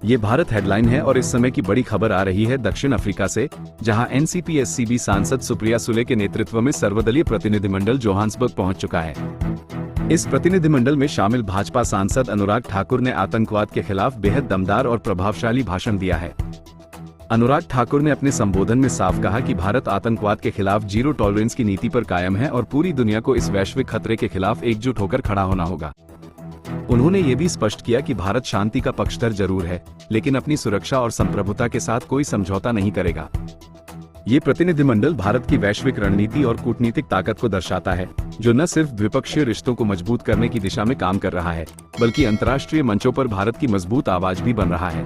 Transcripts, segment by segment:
ये भारत हेडलाइन है और इस समय की बड़ी खबर आ रही है दक्षिण अफ्रीका से, जहां एनसीपी-एससीबी सांसद सुप्रिया सुले के नेतृत्व में सर्वदलीय प्रतिनिधिमंडल जोहान्सबर्ग पहुंच चुका है। इस प्रतिनिधिमंडल में शामिल भाजपा सांसद अनुराग ठाकुर ने आतंकवाद के खिलाफ बेहद दमदार और प्रभावशाली भाषण दिया है। अनुराग ठाकुर ने अपने संबोधन में साफ कहा कि भारत आतंकवाद के खिलाफ जीरो टॉलरेंस की नीति पर कायम है और पूरी दुनिया को इस वैश्विक खतरे के खिलाफ एकजुट होकर खड़ा होना होगा। उन्होंने ये भी स्पष्ट किया कि भारत शांति का पक्षधर जरूर है, लेकिन अपनी सुरक्षा और संप्रभुता के साथ कोई समझौता नहीं करेगा। ये प्रतिनिधिमंडल भारत की वैश्विक रणनीति और कूटनीतिक ताकत को दर्शाता है, जो न सिर्फ द्विपक्षीय रिश्तों को मजबूत करने की दिशा में काम कर रहा है, बल्कि अंतर्राष्ट्रीय मंचों पर भारत की मजबूत आवाज भी बन रहा है।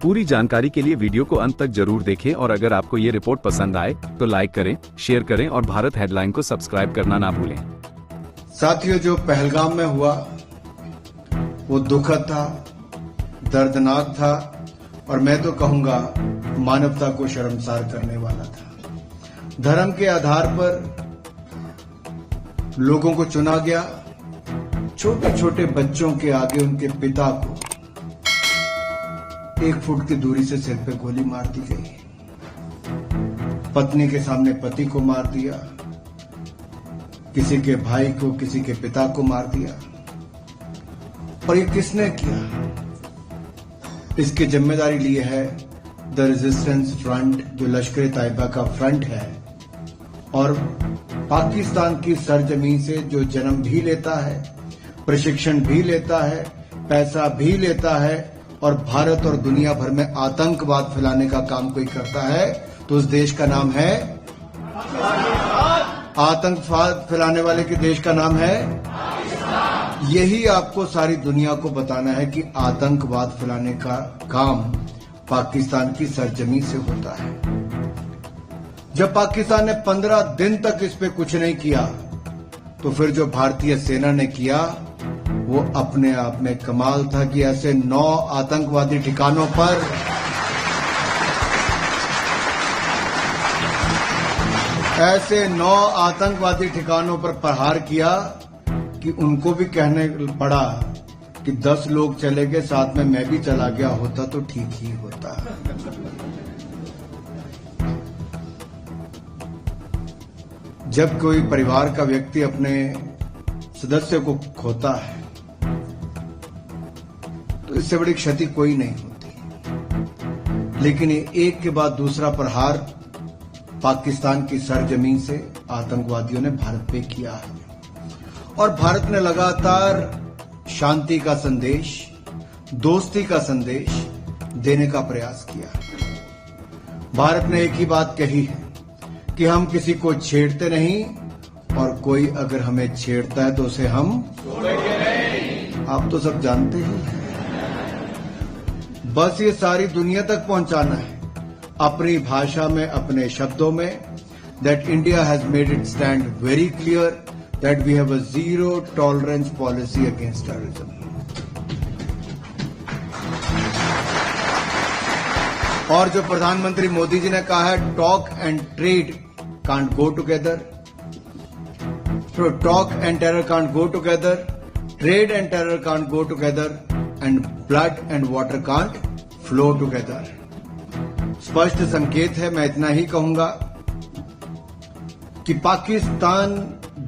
पूरी जानकारी के लिए वीडियो को अंत तक जरूर देखें और अगर आपको ये रिपोर्ट पसंद आए तो लाइक करें, शेयर करें और भारत हेडलाइन को सब्सक्राइब करना ना भूलें। साथियों, जो पहलगाम में हुआ वो दुखद था, दर्दनाक था और मैं तो कहूंगा मानवता को शर्मसार करने वाला था। धर्म के आधार पर लोगों को चुना गया। छोटे छोटे बच्चों के आगे उनके पिता को 1 फुट की दूरी से सिर पे गोली मार दी गई। पत्नी के सामने पति को मार दिया, किसी के भाई को, किसी के पिता को मार दिया। और ये किसने किया? इसकी जिम्मेदारी ली है द रेजिस्टेंस फ्रंट, जो लश्कर तैयबा का फ्रंट है और पाकिस्तान की सरजमीन से जो जन्म भी लेता है, प्रशिक्षण भी लेता है, पैसा भी लेता है और भारत और दुनिया भर में आतंकवाद फैलाने का काम कोई करता है तो उस देश का नाम है आतंकवाद फैलाने वाले के देश का नाम है। यही आपको सारी दुनिया को बताना है कि आतंकवाद फैलाने का काम पाकिस्तान की सरजमीन से होता है। जब पाकिस्तान ने 15 दिन तक इस पे कुछ नहीं किया तो फिर जो भारतीय सेना ने किया वो अपने आप में कमाल था कि ऐसे 9 आतंकवादी ठिकानों पर प्रहार किया कि उनको भी कहने पड़ा कि 10 लोग चले गए, साथ में मैं भी चला गया होता तो ठीक ही होता। जब कोई परिवार का व्यक्ति अपने सदस्य को खोता है तो इससे बड़ी क्षति कोई नहीं होती, लेकिन ये एक के बाद दूसरा प्रहार पाकिस्तान की सरजमीन से आतंकवादियों ने भारत पे किया है और भारत ने लगातार शांति का संदेश, दोस्ती का संदेश देने का प्रयास किया। भारत ने एक ही बात कही है कि हम किसी को छेड़ते नहीं और कोई अगर हमें छेड़ता है तो उसे हम छोड़ेंगे नहीं। आप तो सब जानते ही हैं। बस ये सारी दुनिया तक पहुंचाना है अपनी भाषा में, अपने शब्दों में, that India has made its stand very clear that we have a zero tolerance policy against terrorism. और जो प्रधानमंत्री मोदी जी ने कहा है talk and trade can't go together, तो talk and terror can't go together, trade and terror can't go together and blood and water can't flow together. स्पष्ट संकेत है। मैं इतना ही कहूंगा कि पाकिस्तान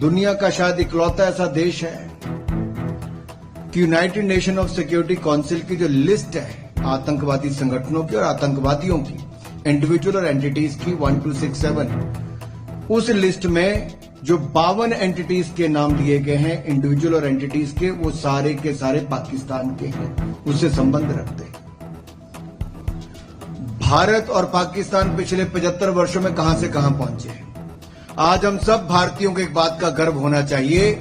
दुनिया का शायद इकलौता ऐसा देश है कि United nation of security council की जो लिस्ट है आतंकवादी संगठनों की और आतंकवादियों की, इंडिविजुअल और एंटिटीज की 1 2 6 7, उस लिस्ट में जो 52 एंटिटीज के नाम लिए गए हैं इंडिविजुअल और एंटिटीज के, वो सारे के सारे पाकिस्तान के हैं, उससे संबंध रखते हैं। भारत और पाकिस्तान पिछले 75 वर्षों में कहां से कहां पहुंचे हैं। आज हम सब भारतीयों को एक बात का गर्व होना चाहिए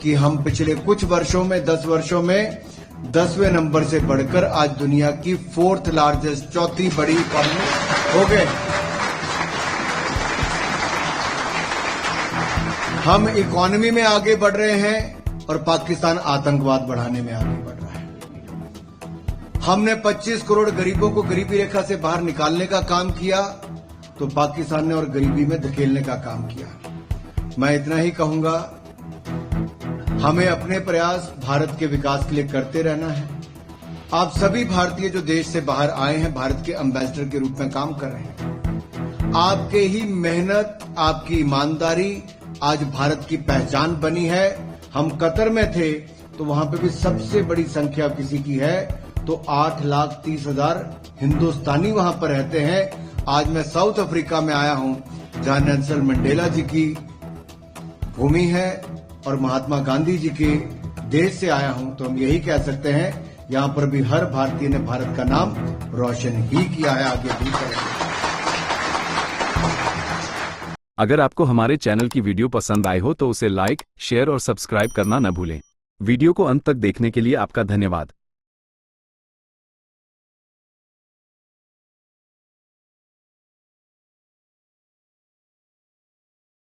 कि हम पिछले कुछ वर्षों में, 10 वर्षों में 10वें नंबर से बढ़कर आज दुनिया की 4th लार्जेस्ट, चौथी बड़ी इकॉनमी हो गए। हम इकॉनमी में आगे बढ़ रहे हैं और पाकिस्तान आतंकवाद बढ़ाने में आगे बढ़ रहा है। हमने 25 करोड़ गरीबों को गरीबी रेखा से बाहर निकालने का काम किया तो पाकिस्तान ने और गरीबी में धकेलने का काम किया। मैं इतना ही कहूंगा, हमें अपने प्रयास भारत के विकास के लिए करते रहना है। आप सभी भारतीय जो देश से बाहर आए हैं, भारत के एम्बेसडर के रूप में काम कर रहे हैं। आपके ही मेहनत, आपकी ईमानदारी आज भारत की पहचान बनी है। हम कतर में थे तो वहां पे भी सबसे बड़ी संख्या किसी की है तो 8,30,000 हिंदुस्तानी वहां पर रहते हैं। आज मैं साउथ अफ्रीका में आया हूं जहां नेल्सन मंडेला जी की भूमि है और महात्मा गांधी जी के देश से आया हूं, तो हम यही कह सकते हैं यहां पर भी हर भारतीय ने भारत का नाम रोशन ही किया है, आगे भी करेंगे। अगर आपको हमारे चैनल की वीडियो पसंद आई हो तो उसे लाइक, शेयर और सब्सक्राइब करना न भूलें। वीडियो को अंत तक देखने के लिए आपका धन्यवाद।